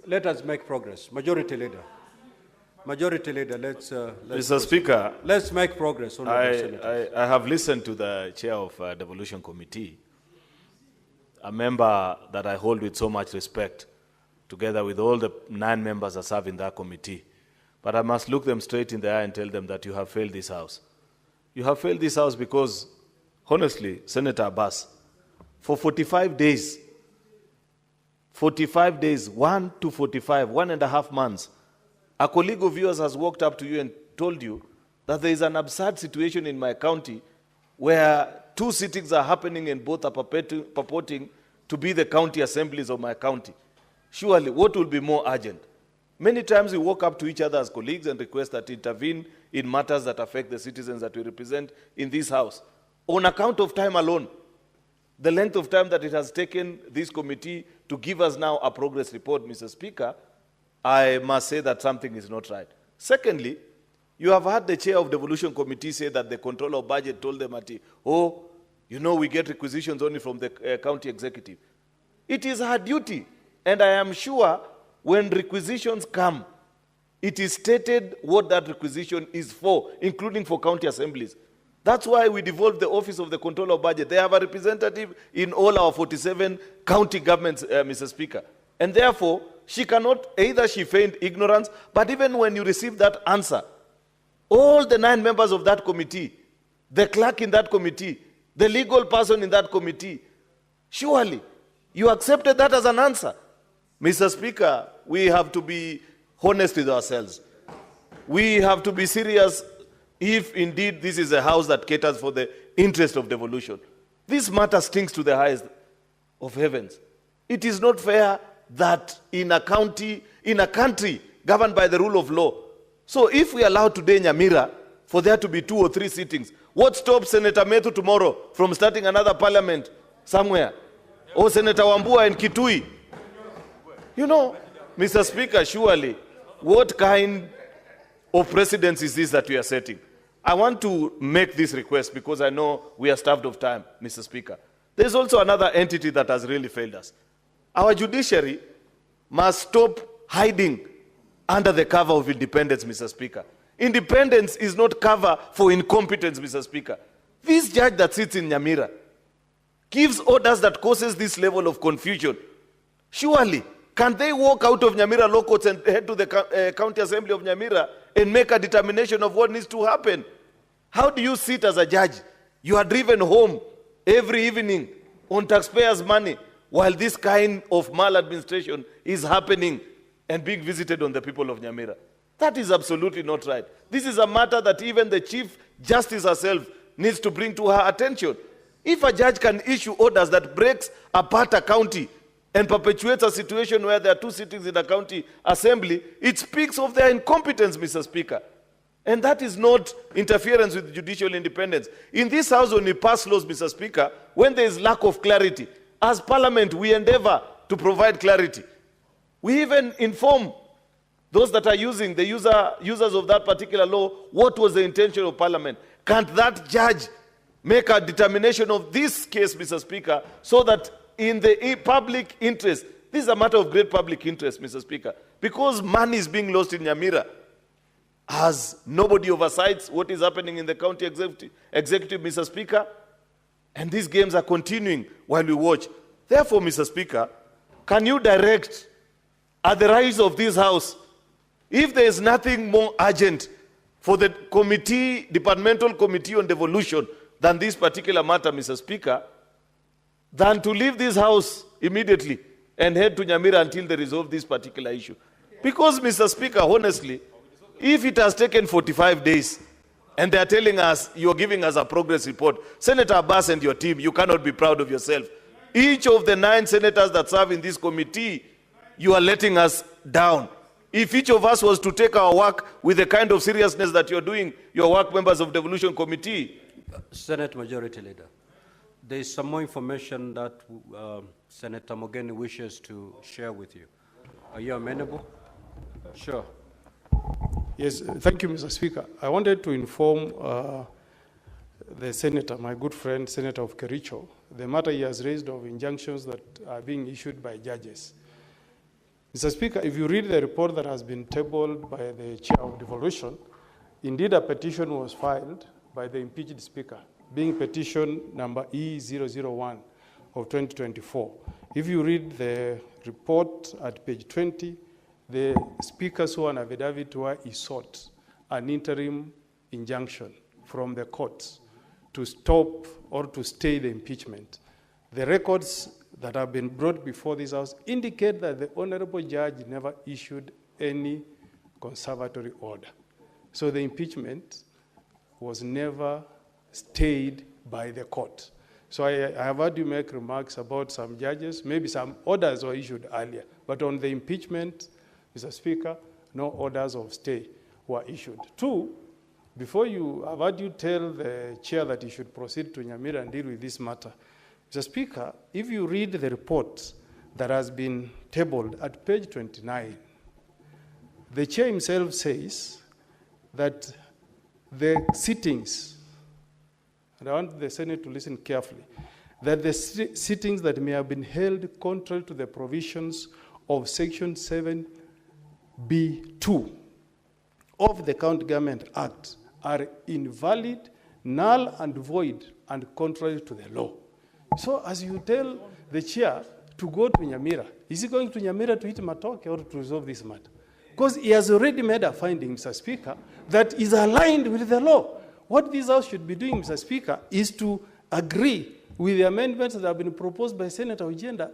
Let us make progress. Majority Leader. Majority Leader, let's Mr. Speaker, let's make progress. I have listened to the chair of the Devolution Committee, a member that I hold with so much respect, together with all the 9 members that serve in that committee. But I must look them straight in the eye and tell them that you have failed this House. You have failed this House because, honestly, Senator Abbas, for 45 days, 1 to 45, 1.5 months, a colleague of yours has walked up to you and told you that there is an absurd situation in my county where 2 sittings are happening and both are purporting to be the county assemblies of my county. Surely, what will be more urgent? Many times we walk up to each other as colleagues and request that intervene in matters that affect the citizens that we represent in this House. On account of time alone, the length of time that it has taken this committee to give us now a progress report, Mr. Speaker, I must say that something is not right. Secondly, you have heard the chair of the Devolution Committee say that the controller of budget told them, oh, you know, we get requisitions only from the county executive. It is her duty, and I am sure when requisitions come, it is stated what that requisition is for, including for county assemblies. That's why we devolved the office of the controller of budget. They have a representative in all our 47 county governments, Mr. Speaker. And therefore, she cannot, either she feigned ignorance, but even when you receive that answer, all the 9 members of that committee, the clerk in that committee, the legal person in that committee, surely you accepted that as an answer. Mr. Speaker, we have to be honest with ourselves. We have to be serious if indeed this is a House that caters for the interest of devolution. This matter stinks to the highest of heavens. It is not fair that in a country governed by the rule of law. So if we allow today Nyamira for there to be 2 or 3 sittings, what stops Senator Methu tomorrow from starting another parliament somewhere? Or Senator Wambua in Kitui? You know, Mr. Speaker, surely, what kind of precedence is this that we are setting? I want to make this request because I know we are starved of time, Mr. Speaker. There's also another entity that has really failed us. Our judiciary must stop hiding under the cover of independence, Mr. Speaker. Independence is not cover for incompetence, Mr. Speaker. This judge that sits in Nyamira gives orders that causes this level of confusion. Surely, can they walk out of Nyamira law courts and head to the county assembly of Nyamira and make a determination of what needs to happen? How do you sit as a judge? You are driven home every evening on taxpayers' money while this kind of maladministration is happening and being visited on the people of Nyamira. That is absolutely not right. This is a matter that even the Chief Justice herself needs to bring to her attention. If a judge can issue orders that breaks apart a county and perpetuates a situation where there are 2 sittings in a county assembly, it speaks of their incompetence, Mr. Speaker. And that is not interference with judicial independence. In this House, when we pass laws, Mr. Speaker, when there is lack of clarity, as Parliament, we endeavor to provide clarity. We even inform those that are using, the users of that particular law, what was the intention of Parliament. Can't that judge make a determination of this case, Mr. Speaker, so that in the public interest, this is a matter of great public interest, Mr. Speaker, because money is being lost in Nyamira, as nobody oversights what is happening in the county executive, Mr. Speaker, and these games are continuing while we watch. Therefore, Mr. Speaker, can you direct at the rise of this House, if there is nothing more urgent for the committee, departmental committee on devolution than this particular matter, Mr. Speaker, than to leave this House immediately and head to Nyamira until they resolve this particular issue? Because, Mr. Speaker, honestly, if it has taken 45 days and they are telling us, you're giving us a progress report, Senator Abbas and your team, you cannot be proud of yourself. Each of the 9 senators that serve in this committee, you are letting us down. If each of us was to take our work with the kind of seriousness that you're doing, your work, members of the Devolution Committee. Senate Majority Leader, there is some more information that Senator Mogeni wishes to share with you. Are you amenable? Sure. Yes, thank you, Mr. Speaker. I wanted to inform the Senator, my good friend, Senator of Kericho, the matter he has raised of injunctions that are being issued by judges. Mr. Speaker, if you read the report that has been tabled by the Chair of Devolution, indeed a petition was filed by the impeached Speaker, being petition number E001 of 2024. If you read the report at page 20, the Speaker saw an affidavit where he sought an interim injunction from the courts to stop or to stay the impeachment. The records that have been brought before this House indicate that the Honorable Judge never issued any conservatory order. So the impeachment was never stayed by the court. So I have heard you make remarks about some judges, maybe some orders were issued earlier, but on the impeachment, Mr. Speaker, no orders of stay were issued. Two, before you, I've heard you tell the chair that he should proceed to Nyamira and deal with this matter. Mr. Speaker, if you read the report that has been tabled at page 29, the chair himself says that the sittings, and I want the Senate to listen carefully, that the sittings that may have been held contrary to the provisions of Section 7B2 of the County Government Act are invalid, null and void, and contrary to the law. So as you tell the chair to go to Nyamira, is he going to Nyamira to eat matoke or to resolve this matter? Because he has already made a finding, Mr. Speaker, that is aligned with the law. What this House should be doing, Mr. Speaker, is to agree with the amendments that have been proposed by Senator Ojenda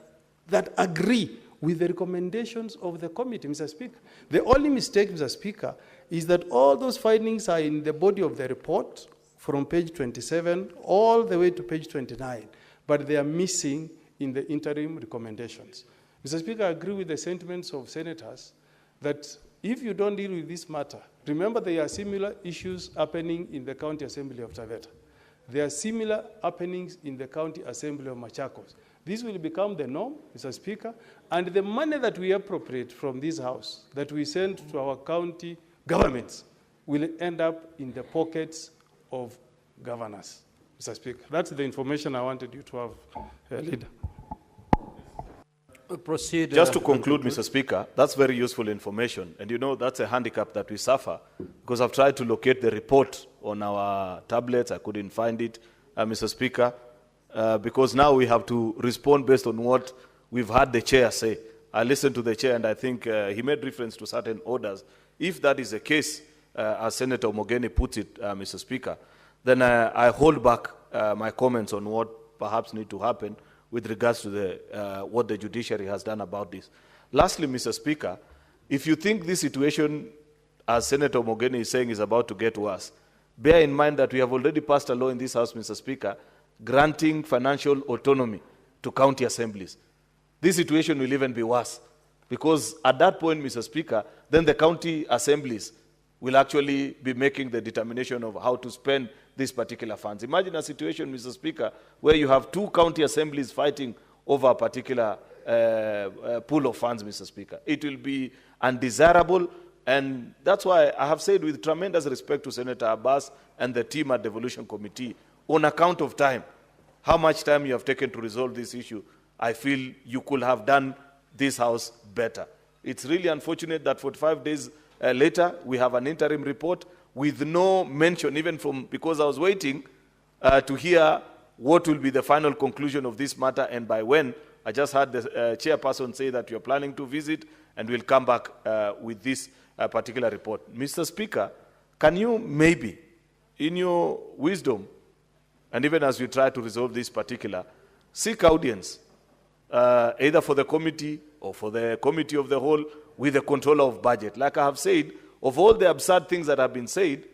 that agree with the recommendations of the committee, Mr. Speaker. The only mistake, Mr. Speaker, is that all those findings are in the body of the report from page 27 all the way to page 29, but they are missing in the interim recommendations. Mr. Speaker, I agree with the sentiments of senators that if you don't deal with this matter, remember there are similar issues happening in the County Assembly of Taveta. There are similar happenings in the County Assembly of Machakos. This will become the norm, Mr. Speaker, and the money that we appropriate from this House, that we send to our county governments, will end up in the pockets of governors, Mr. Speaker. That's the information I wanted you to have, Leader. Proceed. Just to conclude, Mr. Speaker, that's very useful information. And you know, that's a handicap that we suffer because I've tried to locate the report on our tablets. I couldn't find it, Mr. Speaker, because now we have to respond based on what we've had the chair say. I listened to the chair and I think he made reference to certain orders. If that is the case, as Senator Mogeni puts it, Mr. Speaker, then I hold back my comments on what perhaps need to happen with regards to the, what the judiciary has done about this. Lastly, Mr. Speaker, if you think this situation, as Senator Mogeni is saying, is about to get worse, bear in mind that we have already passed a law in this House, Mr. Speaker, granting financial autonomy to county assemblies. This situation will even be worse, because at that point, Mr. Speaker, then the county assemblies will actually be making the determination of how to spend these particular funds. Imagine a situation, Mr. Speaker, where you have two county assemblies fighting over a particular pool of funds, Mr. Speaker. It will be undesirable, and that's why I have said with tremendous respect to Senator Abbas and the team at Devolution Committee, on account of time, how much time you have taken to resolve this issue, I feel you could have done this House better. It's really unfortunate that 45 days later, we have an interim report with no mention, even from, because I was waiting to hear what will be the final conclusion of this matter and by when. I just heard the chairperson say that you're planning to visit and we'll come back with this particular report. Mr. Speaker, can you maybe, in your wisdom, and even as we try to resolve this particular, seek audience, either for the committee or for the committee of the whole, with the controller of budget. Like I have said, of all the absurd things that have been said,